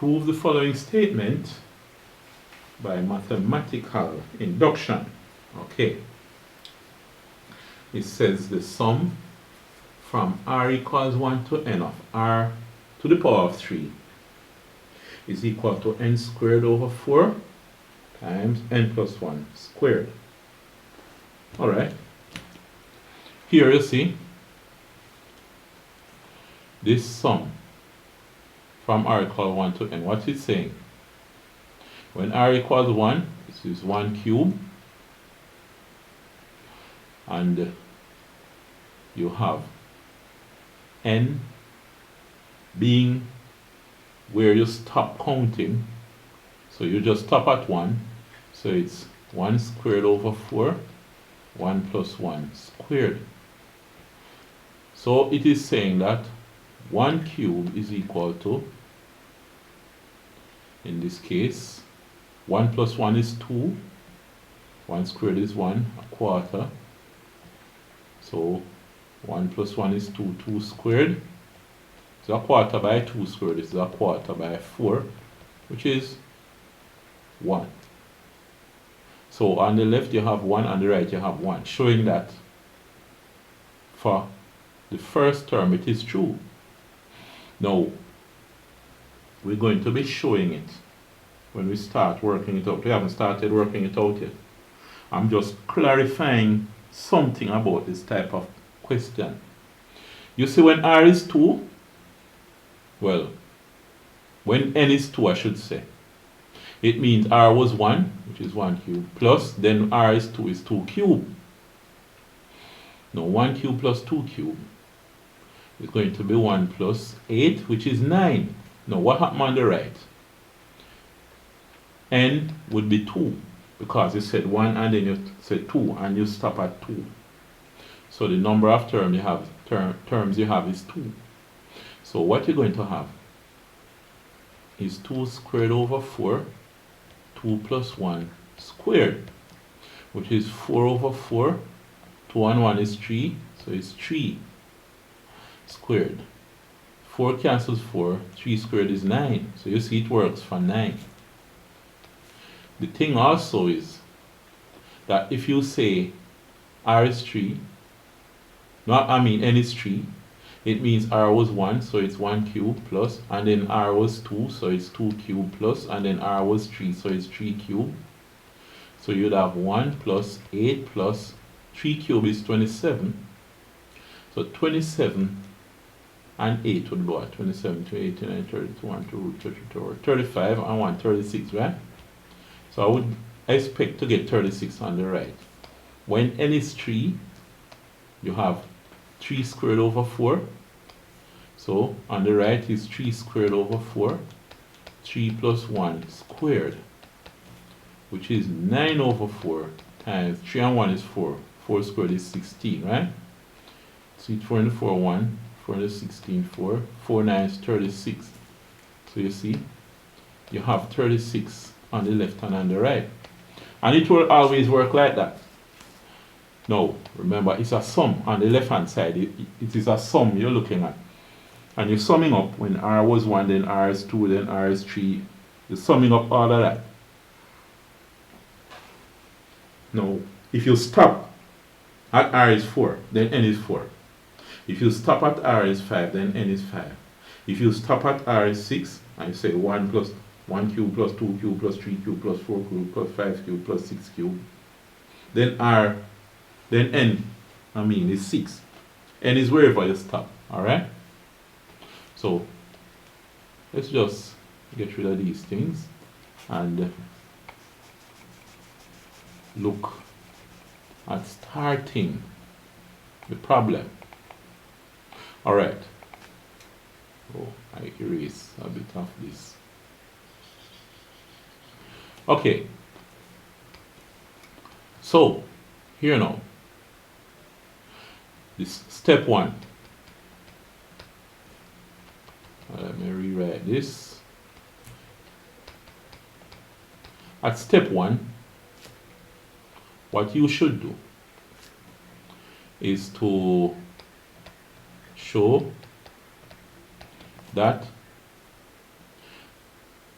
Prove the following statement by mathematical induction. Okay. It says the sum from r equals 1 to n of r to the power of 3 is equal to n squared over 4 times n plus 1 squared. Alright. Here you see this sum from r equals 1 to n. What it's saying? When r equals 1, this is 1 cube, and you have n being where you stop counting, so you just stop at 1, so it's 1 squared over 4, 1 plus 1 squared. So it is saying that 1 cube is equal to, in this case, 1 plus 1 is 2, 1 squared is 1, a quarter, so 1 plus 1 is 2, 2 squared, it's a quarter by 2 squared, it's a quarter by 4, which is 1. So on the left you have 1, on the right you have 1, showing that for the first term it is true. Now, we're going to be showing it when we start working it out. We haven't started working it out yet. I'm just clarifying something about this type of question. You see, when r is 2, well, when n is 2, I should say, it means r was 1, which is 1 cube, plus, then r is 2 is 2 cube. Now, 1 cube plus 2 cube is going to be 1 plus 8, which is 9. Now, what happened on the right? N would be 2, because you said 1 and then you said 2, and you stop at 2. So the number of terms you have is 2. So what you're going to have is 2 squared over 4, 2 plus 1 squared, which is 4 over 4, 2 and 1 is 3, so it's 3 squared. 4 cancels 4, 3 squared is 9, so you see it works for 9. The thing also is that if you say r is 3, n is 3, it means r was 1, so it's 1 cube plus, and then r was 2, so it's 2 cube plus, and then r was 3, so it's 3 cube. So you'd have 1 plus 8 plus 3 cube is 27. So 27 and 8 would be what? 27 to 89, 32, 1, 2, 32, 35, and 1, 36, right? So I would expect to get 36 on the right. When n is 3, you have 3 squared over 4. So on the right is 3 squared over 4. 3 plus 1 squared, which is 9 over 4 times 3 and 1 is 4. 4 squared is 16, right? So it's 4 and 4, 1. 4 and 16, 4. 4 9 is 36. So you see, you have 36 on the left and on the right. And it will always work like that. Now, remember, it's a sum on the left hand side. It is a sum you're looking at. And you're summing up when r was 1, then r is 2, then r is 3. You're summing up all of that. Now, if you stop at r is 4, then n is 4. If you stop at r is 5, then n is 5. If you stop at r is 6, and you say 1 plus 1 cube plus 2 cube plus 3 cube plus 4 cube plus 5 cube plus 6 cube, then n is 6. N is wherever you stop, alright? So, let's just get rid of these things and look at starting the problem. Alright. Oh, I erase a bit of this. Okay. So, here now. This step 1. Let me rewrite this. At step 1, what you should do is to show that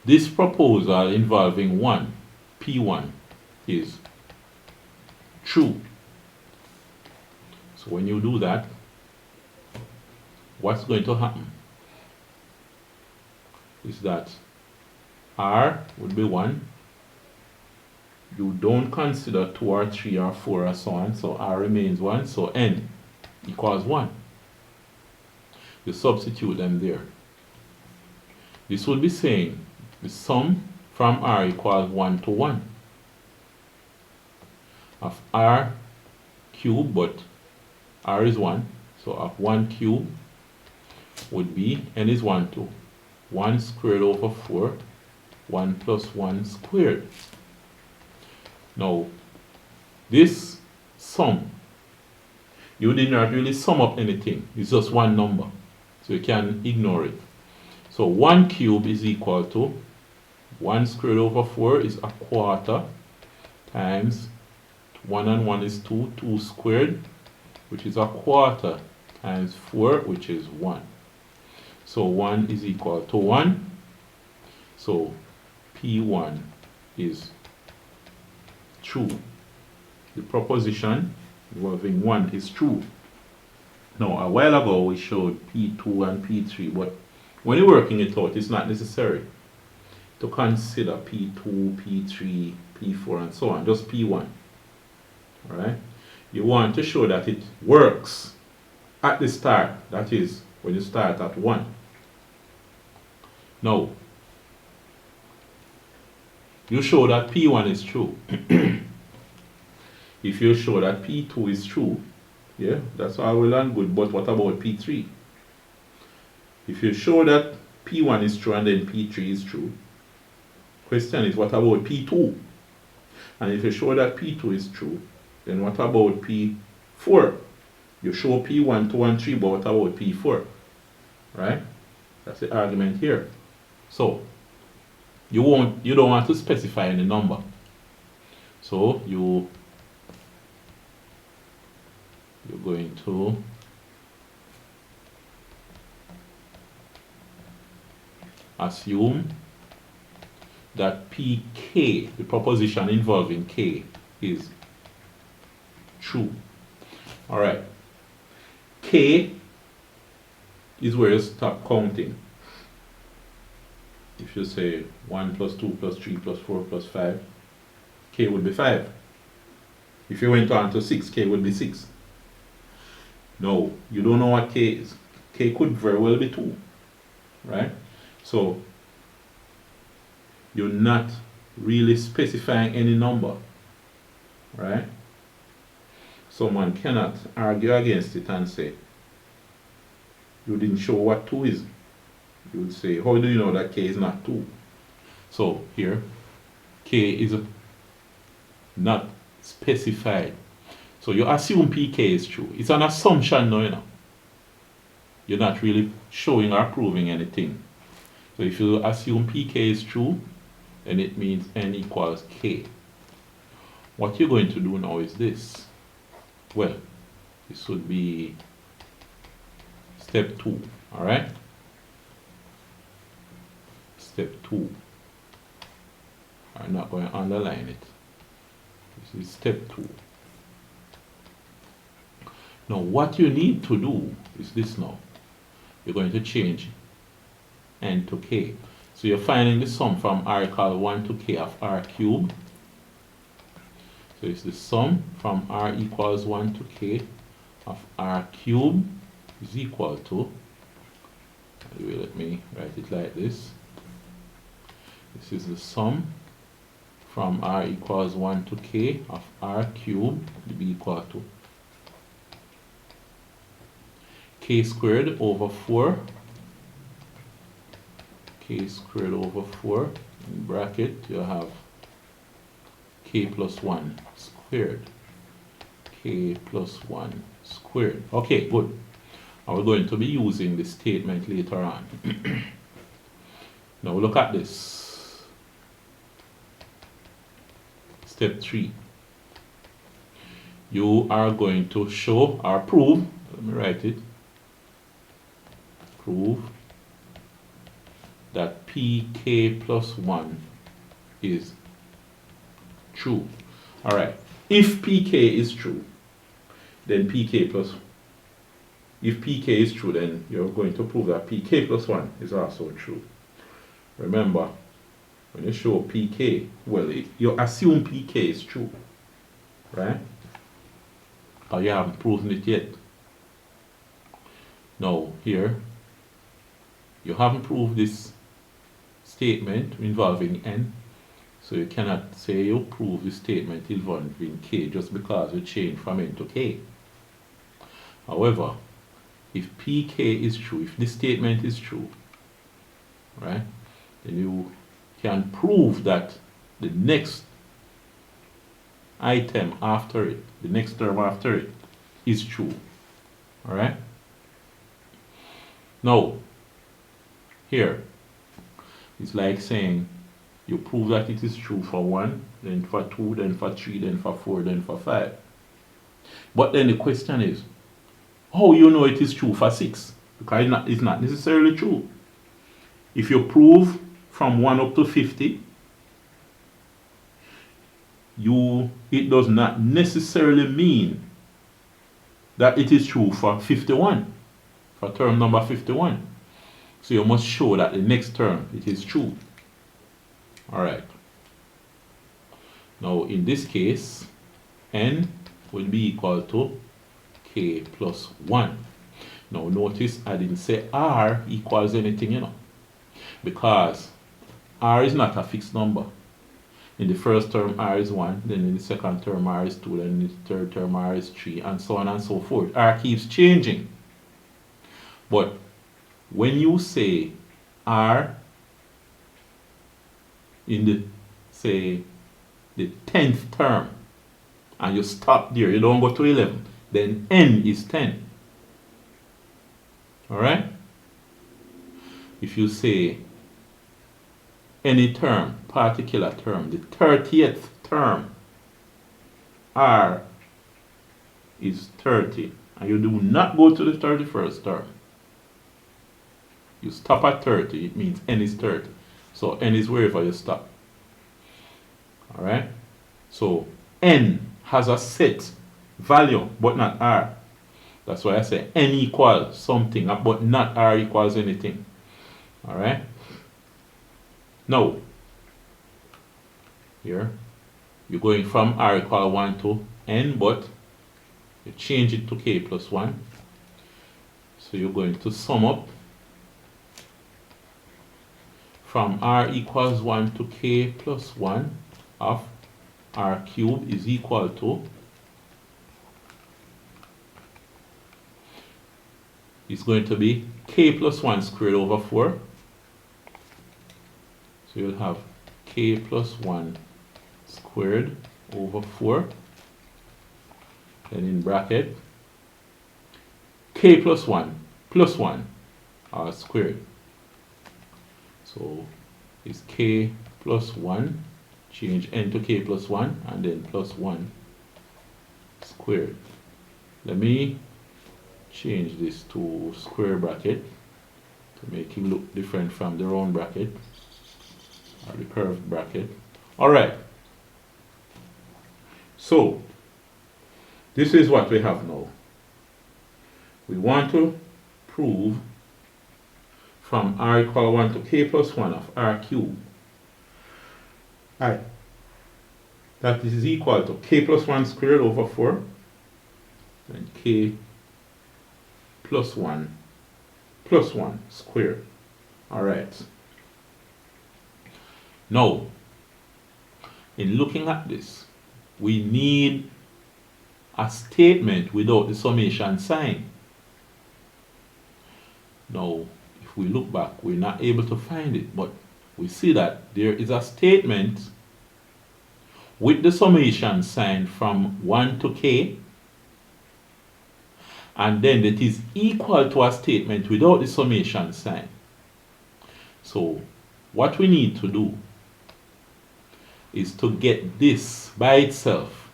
This proposal involving 1, P1, is true. So when you do that, what's going to happen is that R would be 1. You don't consider 2 or 3 or 4 or so on, so R remains 1, so N equals 1. You substitute them there. This would be saying the sum from R equals 1 to 1 of R cubed, but R is 1, so of 1 cubed would be, N is 1 to 1 squared over 4, 1 plus 1 squared. Now, this sum, you did not really sum up anything, it's just one number, so you can ignore it. So 1 cubed is equal to 1 squared over 4 is a quarter times 1 and 1 is 2, 2 squared, which is a quarter, times 4, which is 1. So 1 is equal to 1. So P1 is true. The proposition involving 1 is true. Now, a while ago we showed P2 and P3, but when you're working it out, it's not necessary to consider P2, P3, P4, and so on, just P1. Alright? You want to show that it works at the start, that is, when you start at 1. Now, you show that P1 is true. If you show that P2 is true, yeah, that's all well and good, but what about P3? If you show that P1 is true and then P3 is true, question is, what about P2? And if you show that P2 is true, then what about P4? You show P1, 2, and 3, but what about P4? Right? That's the argument here. So you don't want to specify any number. So you're going to assume that Pk, the proposition involving k, is true. Alright. K is where you stop counting. If you say 1 plus 2 plus 3 plus 4 plus 5, k would be 5. If you went on to 6, k would be 6. No, you don't know what k is. K could very well be 2. Right? So, you're not really specifying any number. Right? Someone cannot argue against it and say, you didn't show what 2 is. You would say, how do you know that k is not 2? So here, k is not specified. So you assume pk is true. It's an assumption now, you know. You're not really showing or proving anything. So if you assume pk is true, then it means n equals k. What you're going to do now is this. Well, this would be step 2, alright? Step 2. I'm not going to underline it. This is step 2. Now what you need to do is this now. You're going to change n to k. So you're finding the sum from r equals 1 to k of r cubed. So it's the sum from r equals 1 to k of r cubed is equal to, let me write it like this. This is the sum from r equals 1 to k of r cubed will be equal to k squared over 4, k squared over 4, in bracket you have k plus 1 squared, k plus 1 squared. Okay, good. And we're going to be using this statement later on. Now look at this. Step 3. You are going to show or prove, let me write it, prove that pk plus 1 is true. Alright, if pk is true, then pk plus, if pk is true, then you're going to prove that pk plus 1 is also true. Remember, when you show pk, well, you assume pk is true, right? Or you haven't proven it yet. Now, here, you haven't proved this statement involving n, so you cannot say you prove the statement involving k just because you change from n to k. However, if pk is true, if this statement is true, right, then you can prove that the next item after it, the next term after it, is true. Alright? Now, here, it's like saying you prove that it is true for 1, then for 2, then for 3, then for 4, then for 5. But then the question is, how you know it is true for 6? Because it's not necessarily true. If you prove from 1 up to 50, it does not necessarily mean that it is true for 51, for term number 51. So you must show that the next term it is true. Alright. Now in this case, n will be equal to k plus 1. Now notice I didn't say r equals anything, because r is not a fixed number. In the first term r is 1, then in the second term r is 2, then in the third term r is 3, and so on and so forth. R keeps changing. But when you say r in the, say, the 10th term, and you stop there, you don't go to 11, then n is 10. Alright? If you say any term, particular term, the 30th term, r is 30, and you do not go to the 31st term. You stop at 30, it means n is 30. So n is wherever you stop. Alright? So n has a set value, but not r. That's why I say n equals something, but not r equals anything. Alright? Now, here, you're going from r equal 1 to n, but you change it to k plus 1. So you're going to sum up from r equals 1 to k plus 1 of r cubed is equal to, it's going to be k plus 1 squared over 4. So you'll have k plus 1 squared over 4. Then in bracket, k plus 1 all squared. So it's k plus 1, change n to k plus 1, and then plus 1 squared. Let me change this to square bracket to make it look different from the round bracket or the curved bracket. Alright, so this is what we have now. We want to prove from r equal 1 to k plus 1 of r cubed. Alright, that is equal to k plus 1 squared over 4, and k plus 1 squared. Alright. Now, in looking at this, we need a statement without the summation sign. Now, if we look back, we're not able to find it, but we see that there is a statement with the summation sign from 1 to k, and then it is equal to a statement without the summation sign. So what we need to do is to get this by itself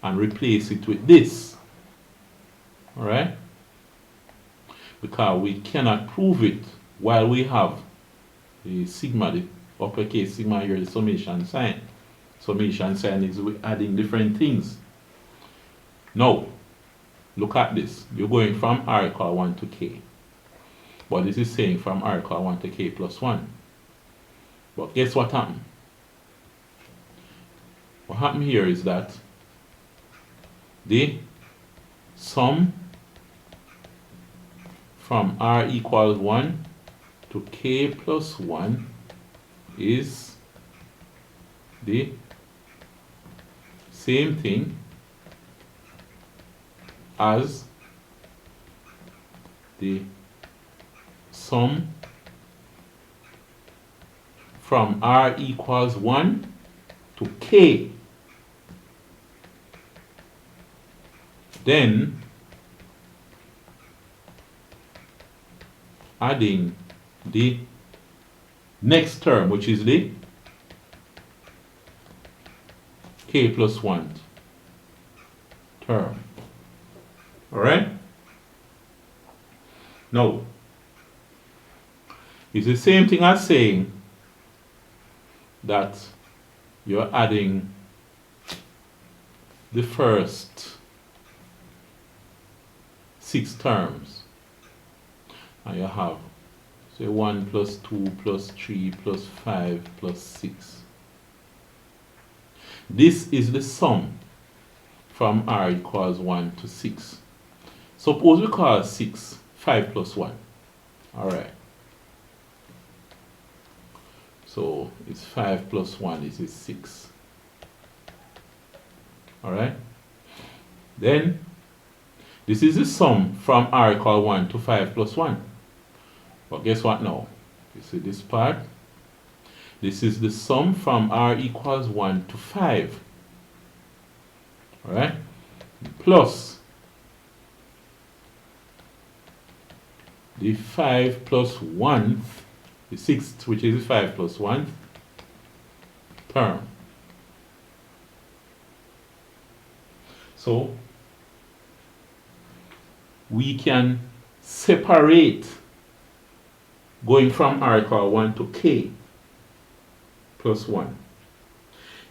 and replace it with this. Alright? Because we cannot prove it while we have the sigma, the uppercase sigma here, the summation sign. Summation sign is we adding different things. Now, look at this. You're going from R equal 1 to K. But this is saying from R equal 1 to K plus 1. But guess what happened? What happened here is that the sum from R equals 1 to K plus 1 is the same thing as the sum from R equals 1 to K. Then adding the next term, which is the K plus 1 term. Alright? Now, it's the same thing as saying that you're adding the first 6 terms. And you have, say, 1 plus 2 plus 3 plus 5 plus 6. This is the sum from R equals 1 to 6. Suppose we call 6 5 plus 1. Alright. So it's 5 plus 1, this is 6. Alright. Then this is the sum from R equal 1 to 5 plus 1. But guess what now? You see this part? This is the sum from R equals 1 to 5. Alright? Plus the 5 plus 1, the 6th, which is the 5 plus 1 term. So we can separate going from R equal 1 to K plus 1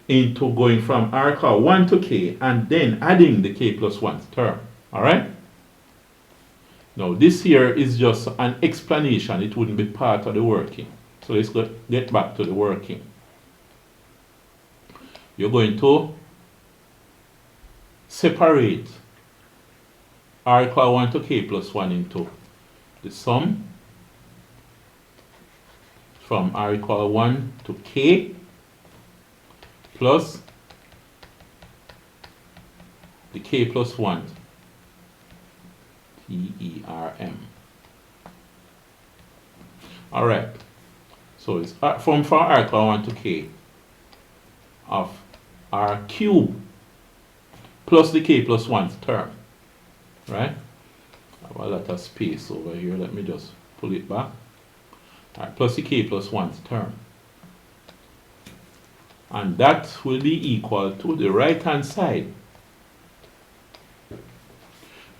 into going from R equal 1 to K and then adding the K plus 1 term. Alright? Now this here is just an explanation. It wouldn't be part of the working. So let's get back to the working. You're going to separate R equal 1 to K plus 1 into the sum from R equal 1 to K plus the K plus 1 TERM. Alright, so it's from R equal 1 to K of R cube plus the K plus 1 term. Right? I have a lot of space over here. Let me just pull it back. Alright, plus the K plus 1 term. And that will be equal to the right hand side,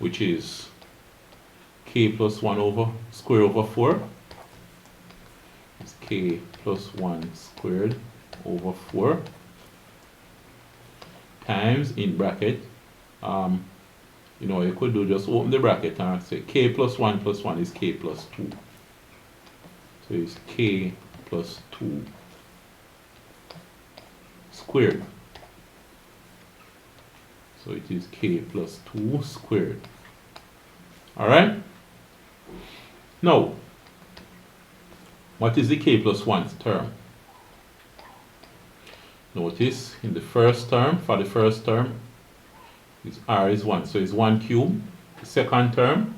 which is K plus 1 over square over 4. It's K plus 1 squared over 4 times in bracket. You know, you could do just open the bracket and say K plus 1 is K plus 2. So it's K plus 2 squared. So it is K plus 2 squared. Alright? Now, what is the K plus 1 term? Notice in the first term, for the first term, R is 1, so it's 1 cube. The second term,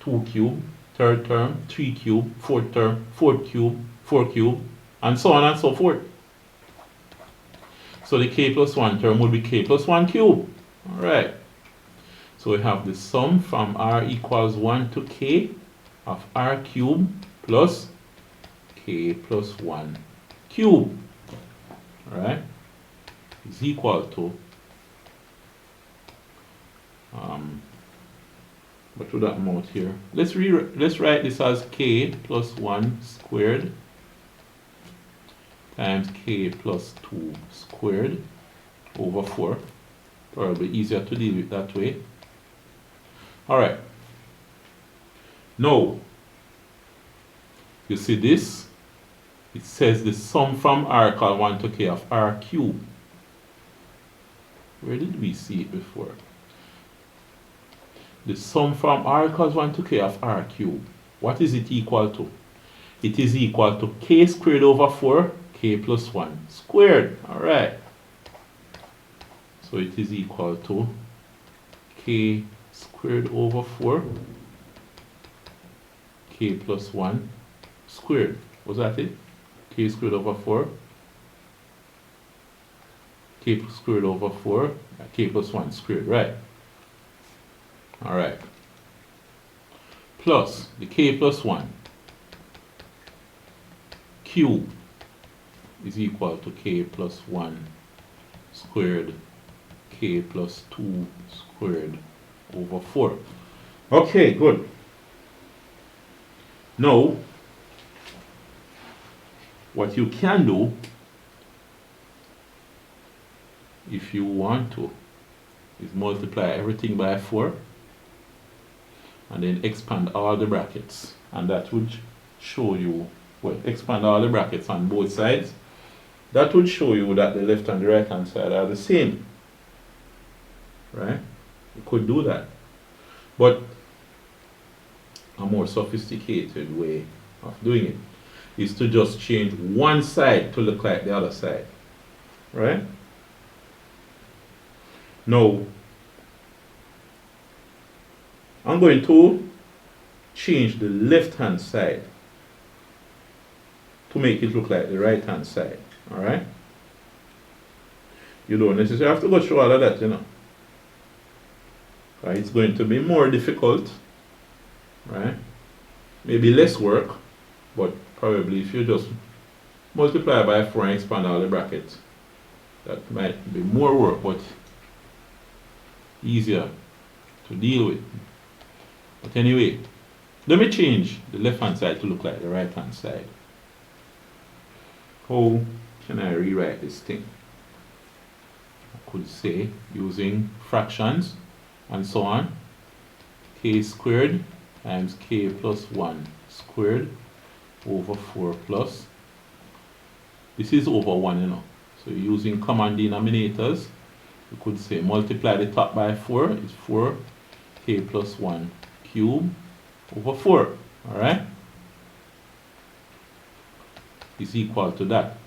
2 cube. Third term, 3 cube. Fourth term, 4 cube, 4 cube, and so on and so forth. So the K plus 1 term would be K plus 1 cube. Alright. So we have the sum from R equals 1 to K of R cube plus K plus 1 cube. Alright. Is equal to what would that amount here? Let's write this as K plus 1 squared times k plus 2 squared over 4. Probably easier to deal with that way. Alright. Now, you see this? It says the sum from r equal 1 to k of r cubed. Where did we see it before? The sum from r equals 1 to k of r cubed. What is it equal to? It is equal to k squared over 4, k plus 1 squared. Alright. So it is equal to k squared over 4, k plus 1 squared. Was that it? K squared over 4, k squared over 4, k plus 1 squared, right? Alright. Plus the k plus 1 cube is equal to k plus 1 squared, k plus 2 squared over 4. Okay, good. Now, what you can do, if you want to, is multiply everything by 4 and then expand all the brackets, and that would show you, well, expand all the brackets on both sides. That would show you that the left and the right hand side are the same, right? You could do that, but a more sophisticated way of doing it is to just change one side to look like the other side, right? Now, I'm going to change the left hand side to make it look like the right hand side, alright? You don't necessarily have to go through all of that, you know. Right? It's going to be more difficult, right? Maybe less work, but probably if you just multiply by 4 and expand all the brackets, that might be more work, but easier to deal with. But anyway, let me change the left hand side to look like the right hand side. How can I rewrite this thing? I could say, using fractions and so on, k squared times k plus 1 squared over 4 plus, this is over 1, you know, so using common denominators, you could say multiply the top by 4 is 4 k plus 1 cube over 4, alright, is equal to that.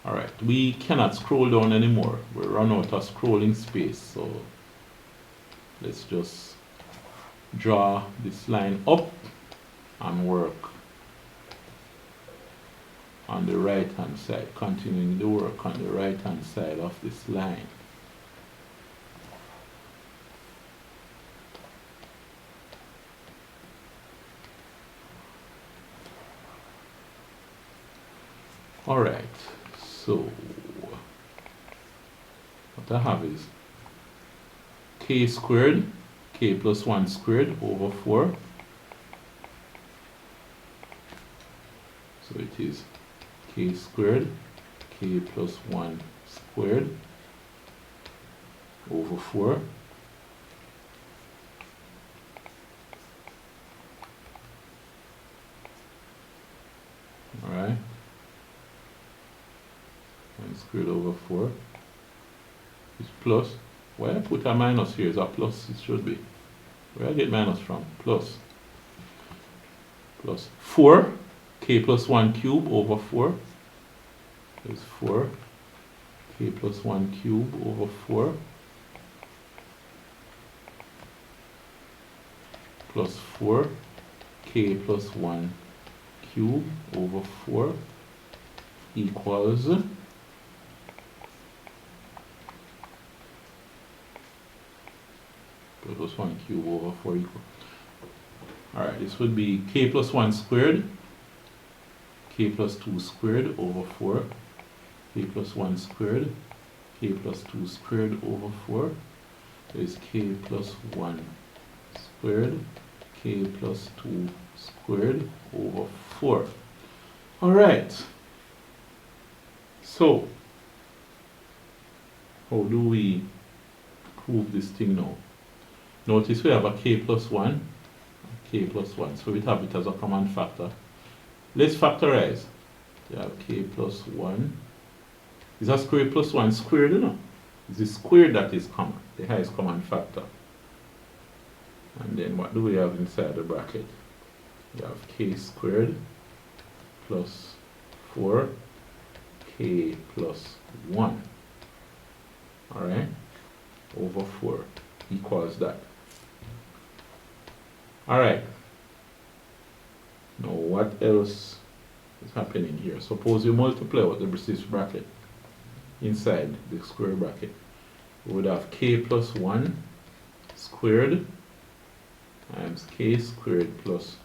Alright, we cannot scroll down anymore, we run out of scrolling space, so let's just draw this line up and work on the right hand side, continuing the work on the right hand side of this line. Alright, so what I have is k squared, k plus 1 squared over 4. So it is k squared, k plus 1 squared over 4. Alright. And squared over 4 is plus. Why I put a minus here is a plus, it should be. Where I get minus from? Plus. Plus 4, k plus 1 cube over 4 is 4, k plus 1 cube over 4 plus 4, k plus 1 cube over 4 equals plus 1 cube over 4 equal. Alright, this would be k plus 1 squared, k plus 2 squared over 4, k plus 1 squared, k plus 2 squared over 4 is k plus 1 squared, k plus 2 squared over 4. Alright, So, how do we prove this thing now? Notice we have a k plus 1, k plus 1. So we have it as a common factor. Let's factorize. You have k plus 1. Is a square plus 1 squared, you know? It's the square that is common, the highest common factor. And then what do we have inside the bracket? You have k squared plus 4k plus 1. Alright? Over 4 equals that. Alright. Now what else is happening here? Suppose you multiply out this bracket inside the square bracket. We would have k plus 1 squared times k squared plus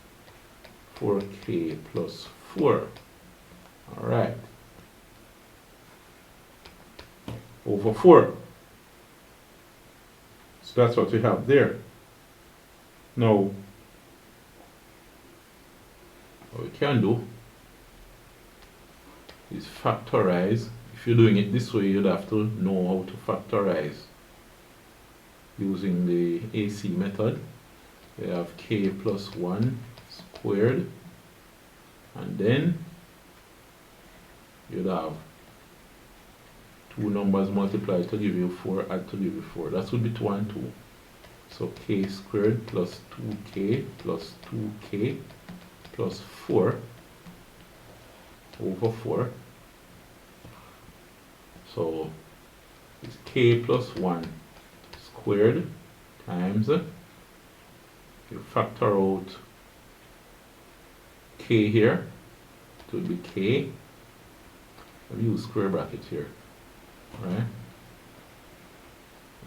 4k plus 4. Alright. Over 4. So that's what we have there. Now, what we can do is factorize. If you're doing it this way, you'd have to know how to factorize using the AC method. We have k plus 1 squared, and then you'd have two numbers multiplied to give you 4, add to give you 4. That would be 2 and 2. So k squared plus 2k plus 2k plus 4 over 4. So it's k plus 1 squared times, you factor out k here, it will be k. I'll use square bracket here, right?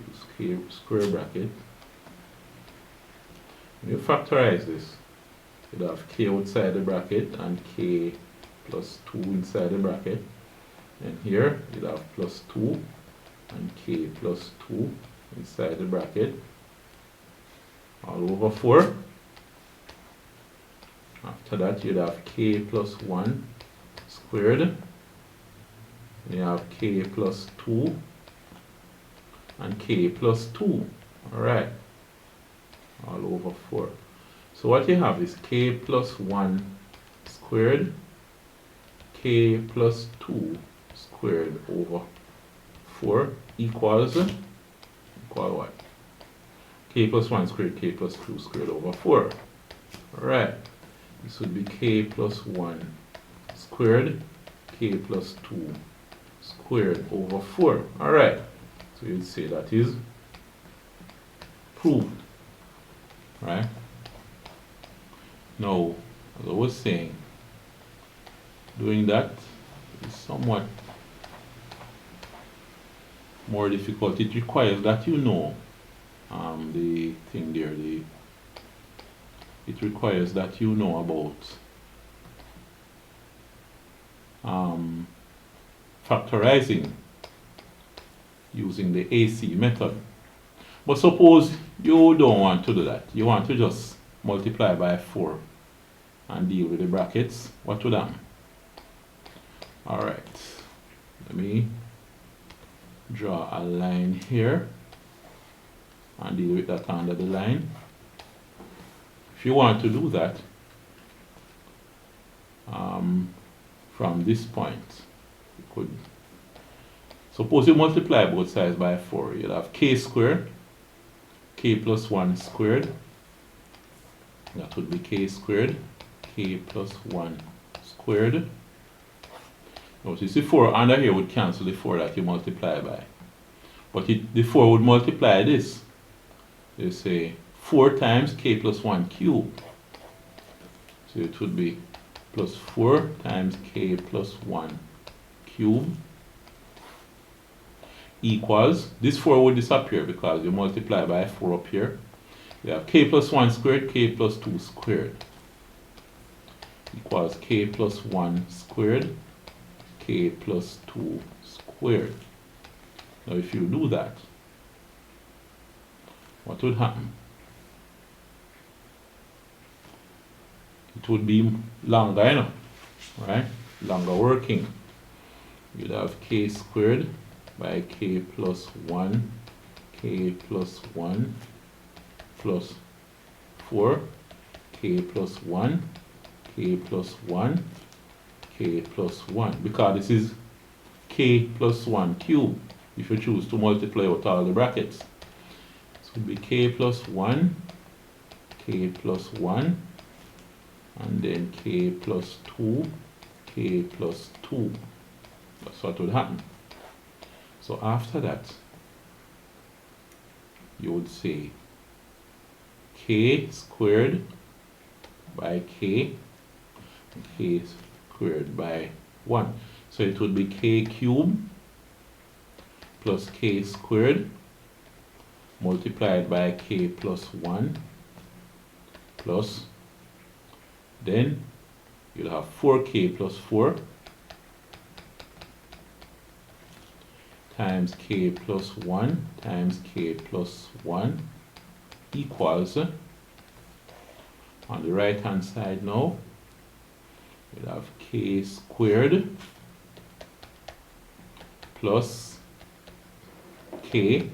Use k square bracket. When you factorize this, you'd have k outside the bracket and k plus 2 inside the bracket. And here you'd have plus 2 and k plus 2 inside the bracket, all over 4. After that you'd have k plus 1 squared, and you have k plus 2 and k plus 2. Alright, all over 4. So what you have is k plus 1 squared, k plus 2 squared over 4 equals, equal what? K plus 1 squared, k plus 2 squared over 4. Alright, this would be k plus 1 squared, k plus 2 squared over 4. Alright, so you'd say that is proved. Right? Now, as I was saying, doing that is somewhat more difficult. It requires that you know the thing there. It requires that you know about factorizing using the AC method. But suppose you don't want to do that. You want to just multiply by 4 and deal with the brackets. What would happen? Alright, let me draw a line here and deal with that under the line. If you want to do that from this point, you could suppose you multiply both sides by 4. You'll have k squared, k plus 1 squared. That would be k squared, k plus 1 squared. Notice the 4 under here would cancel the 4 that you multiply by. But the 4 would multiply this. You say 4 times k plus 1 cubed. So it would be plus 4 times k plus 1 cubed equals, this 4 would disappear because you multiply by 4 up here. You have k plus 1 squared, k plus 2 squared equals k plus 1 squared, k plus 2 squared. Now if you do that, what would happen? It would be longer, you know, right? Longer working. you'd have k squared by k plus 1, k plus 1 plus 4, k plus 1, k plus 1, k plus 1, because this is k plus 1 cube if you choose to multiply out all the brackets. So it would be k plus 1, k plus 1, and then k plus 2, k plus 2. That's what would happen. So after that, you would say k squared by k squared by 1. So it would be k cubed plus k squared multiplied by k plus 1 plus, then you'll have 4k plus 4 times k plus 1 times k plus 1 equals, on the right hand side now, we'll have k squared plus k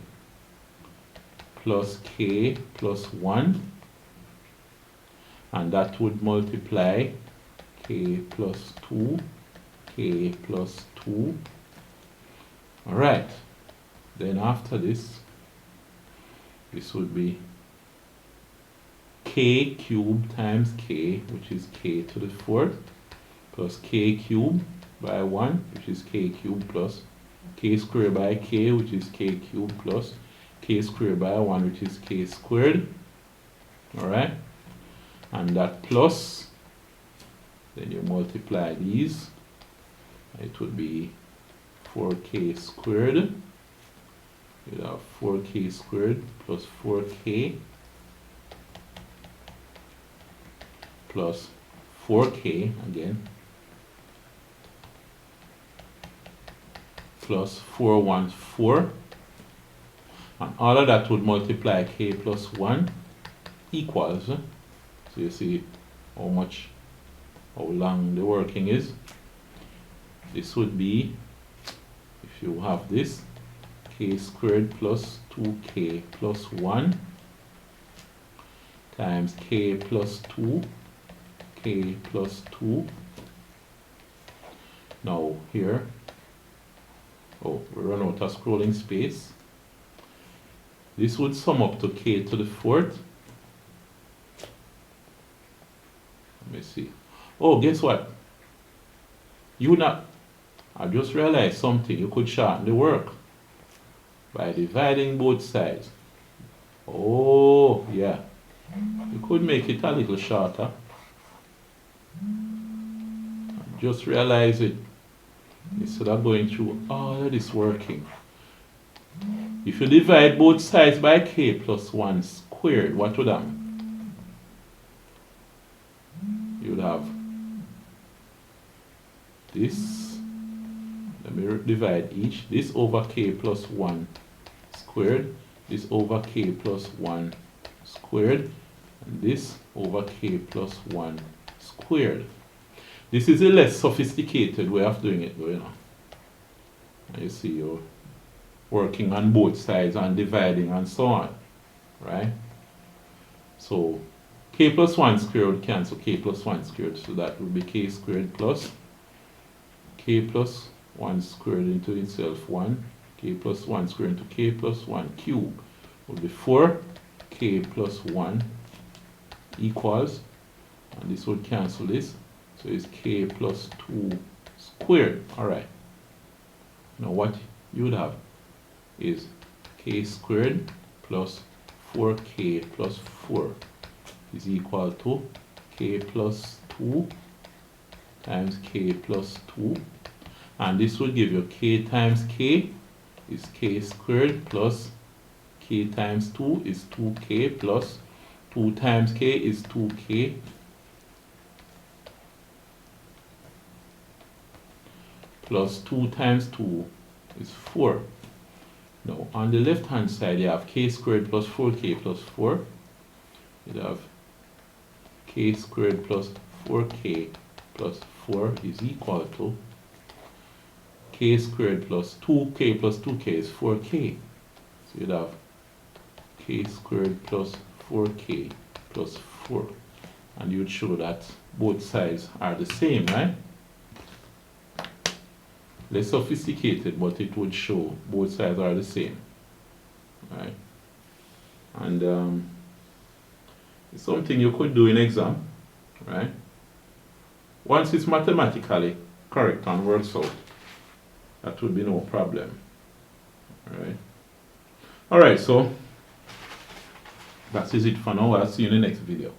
plus k plus 1, and that would multiply k plus 2, k plus 2. Alright, then after this would be k cubed times k, which is k to the 4th, plus k cubed by 1, which is k cubed, plus k squared by k, which is k cubed, plus k squared by 1, which is k squared. Alright, and that plus, then you multiply these, it would be 4k squared. You'd have 4k squared plus 4k plus 4k again plus 4 1 4, and all of that would multiply k plus 1 equals, so you see how long the working is. This would be, if you have this, k squared plus 2k plus 1 times k plus 2, k plus 2. Now here, we run out of scrolling space. This would sum up to k to the 4th. Let me see. Oh, guess what? I just realized something. You could shorten the work by dividing both sides. Oh, yeah. You could make it a little shorter. Just realize it. Instead of going through all of this working. If you divide both sides by k plus 1 squared, what would happen? You would have this. Let me divide each. This over k plus 1 squared, this over k plus 1 squared, and this over k plus 1 squared. This is a less sophisticated way of doing it, you know. And you see you're working on both sides and dividing and so on, right? So k plus 1 squared would cancel k plus 1 squared, so that would be k squared plus k plus 1 squared into itself 1, k plus 1 squared into k plus 1 cube would be 4k plus 1 equals, and this would cancel this, so it's k plus 2 squared. Alright, now what you would have is k squared plus 4k plus 4 is equal to k plus 2 times k plus 2, and this will give you k times k is k squared plus k times 2 is 2k plus 2 times k is 2k plus 2 times 2 is 4. Now on the left hand side you have k squared plus 4k plus 4. You have k squared plus 4k plus 4 is equal to k squared plus 2k plus 2k is 4k. So you'd have k squared plus 4k plus 4. And you'd show that both sides are the same, right? Less sophisticated, but it would show both sides are the same, right? And it's something you could do in exam, right? Once it's mathematically correct and works out, that would be no problem, right? All right, so that is it for now. I'll see you in the next video.